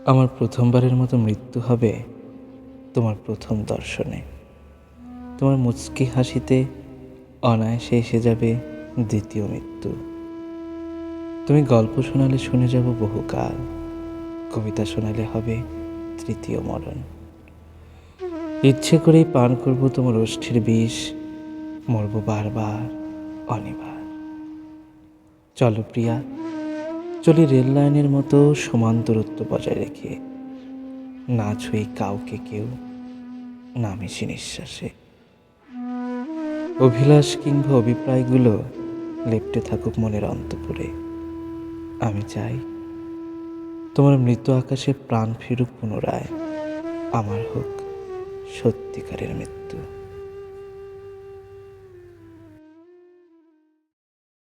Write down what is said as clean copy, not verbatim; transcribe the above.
আমার প্রথমবারের মতো মৃত্যু হবে তোমার প্রথম দর্শনে। তোমার মুচকি হাসিতে অনায়াসে এসে যাবে দ্বিতীয় মৃত্যু। তুমি গল্প শোনালে শুনে যাব বহুকাল, কবিতা শোনালে হবে তৃতীয় মরণ। ইচ্ছে করেই পান করব তোমার ওষ্ঠের বিষ, মরব বারবার অনিবার। চলো প্রিয়া, চলি রেল লাইনের মতো সমান দূরত্ব বজায় রেখে, না ছুঁই কাউকে কেউ, না মিশি নিঃশ্বাসে। অভিলাষ কিংবা অভিপ্রায়গুলো লেপ্টে থাকুক মনের অন্তপুরে। আমি চাই তোমার মৃত আকাশে প্রাণ ফিরুক পুনরায়, আমার হোক সত্যিকারের মৃত্যু।